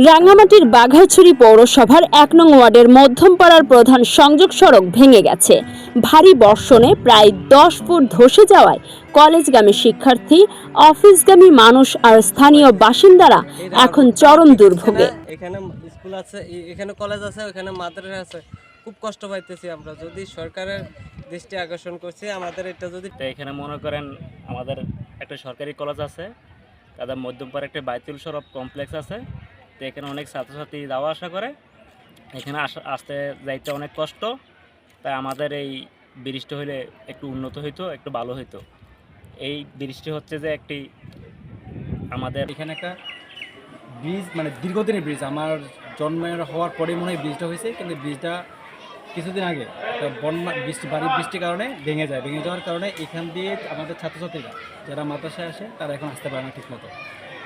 রাঙ্গামাটির বাঘাইছড়ি পৌরসভার ১ নং ওয়ার্ডের মধ্যমপাড়ার প্রধান সংযোগ সড়ক ভেঙে গেছে। ভারী বর্ষণে প্রায় ১০ ফুট ধসে যাওয়ায় কলেজগামী শিক্ষার্থী, অফিসগামী মানুষ আর স্থানীয় বাসিন্দারা এখন চরম দুর্ভোগে। এখানে স্কুল আছে, এখানে কলেজ আছে, ওখানে মাদ্রাসা আছে, খুব কষ্ট পাইতেছি আমরা। যদি সরকারের দৃষ্টি আকর্ষণ করছে আমাদের, এটা যদি এখানে মনে করেন আমাদের একটা সরকারি কলেজ আছে, তাদের মধ্যমপাড়া একটা বাইতুল সরব কমপ্লেক্স আছে। তো এখানে অনেক ছাত্রছাত্রী যাওয়া আসা করে, এখানে আসতে যাইতে অনেক কষ্ট। তাই আমাদের এই ব্রিজটা হলে একটু উন্নত হইতো, একটু ভালো হইতো। এই ব্রিজটি হচ্ছে যে একটি আমাদের এখানে একটা ব্রিজ, মানে দীর্ঘদিনের ব্রিজ, আমার জন্মের হওয়ার পরে মনে হয় ব্রিজটা হয়েছে, কিন্তু ব্রিজটা কিছুদিন আগে বন্যা ভারী বৃষ্টির কারণে ভেঙে যাওয়ার কারণে এখান দিয়ে আমাদের ছাত্রছাত্রীরা যারা মাদ্রাসায় আসে তারা এখন আসতে পারে না ঠিকমতো।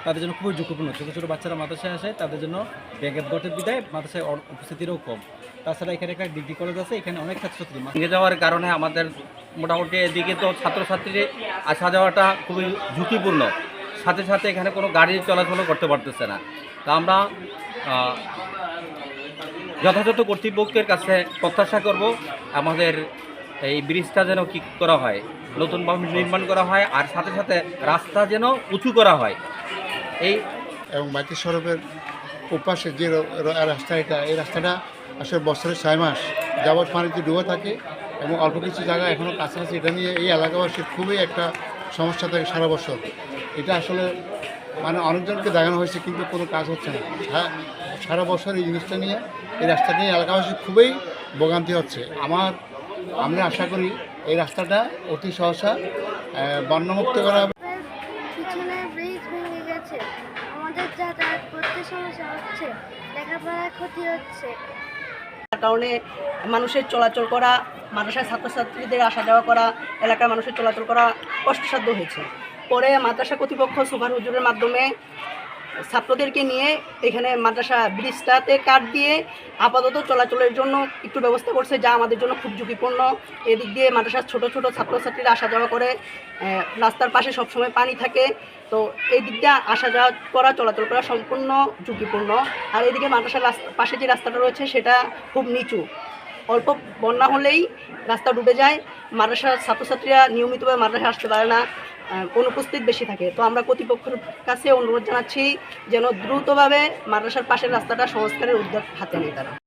তাদের জন্য খুবই ঝুঁকিপূর্ণ। ছোটো ছোটো বাচ্চারা মাদ্রাসায় আসে, তাদের জন্য ব্যাগের গটের বিদায় মাদ্রাসায় উপস্থিতিরও কম। তাছাড়া এখানে একটা ডিগ্রি কলেজ আছে, এখানে অনেক ছাত্রছাত্রী ভেঙে যাওয়ার কারণে আমাদের মোটামুটি এদিকে তো ছাত্রছাত্রীর আসা যাওয়াটা খুবই ঝুঁকিপূর্ণ। সাথে সাথে এখানে কোনো গাড়ি চলাচলও করতে পারতেছে না। তা আমরা যথাযথ কর্তৃপক্ষের কাছে প্রত্যাশা করব আমাদের এই ব্রিজটা যেন কি করা হয়, নতুনভাবে নির্মাণ করা হয়, আর সাথে সাথে রাস্তা যেন উঁচু করা হয়। এবং বাইতুল সড়কের ওপাশে যে রাস্তা, এই রাস্তাটা আসলে বছরের 6 মাস যাবৎ পানিতে ডুবে থাকে এবং অল্প কিছু জায়গা এখনও কাছাকাছি। এটা নিয়ে এই এলাকাবাসীর খুবই একটা সমস্যা থাকে সারা বছর। এটা আসলে মানে অনেকজনকে দেখানো হয়েছে, কিন্তু কোনো কাজ হচ্ছে না। সারা বছর এই জিনিসটা নিয়ে, এই রাস্তা নিয়ে এলাকাবাসী খুবই ভোগান্তি হচ্ছে। আমরা আশা করি এই রাস্তাটা অতি সহসা বন্যামুক্ত করা হবে। পিছনে ব্রিজ ভেঙে গেছে, আমাদের যাতায়াত করতে সমস্যা হচ্ছে, লেখাপড়ার ক্ষতি হচ্ছে। তার কারণে মানুষের চলাচল করা, মাদ্রাসার ছাত্রছাত্রীদের আসা যাওয়া করা, এলাকার মানুষের চলাচল করা কষ্টসাধ্য হয়েছে। পরে মাদ্রাসা কর্তৃপক্ষ সুপার হুজুরের মাধ্যমে ছাত্রদেরকে নিয়ে এখানে মাদ্রাসা ব্রিজটাতে কাট দিয়ে আপাতত চলাচলের জন্য একটু ব্যবস্থা করছে, যা আমাদের জন্য খুব ঝুঁকিপূর্ণ। এদিক দিয়ে মাদ্রাসার ছোট ছোট ছাত্রছাত্রীরা আসা যাওয়া করে, রাস্তার পাশে সবসময় পানি থাকে। তো এই দিক দিয়ে আসা যাওয়া করা, চলাচল করা সম্পূর্ণ ঝুঁকিপূর্ণ। আর এদিকে মাদ্রাসার পাশে যে রাস্তাটা রয়েছে সেটা খুব নিচু, অল্প বন্যা হলেই রাস্তা ডুবে যায়। মাদ্রাসার ছাত্রছাত্রীরা নিয়মিতভাবে মাদ্রাসায় আসতে পারে না, অনুপস্থিত বেশি থাকে। তো আমরা কর্তৃপক্ষের কাছে অনুরোধ জানাচ্ছি যেন দ্রুতভাবে মাদ্রাসার পাশের রাস্তাটা সংস্কারের উদ্যোগ হাতে নেয় তারা।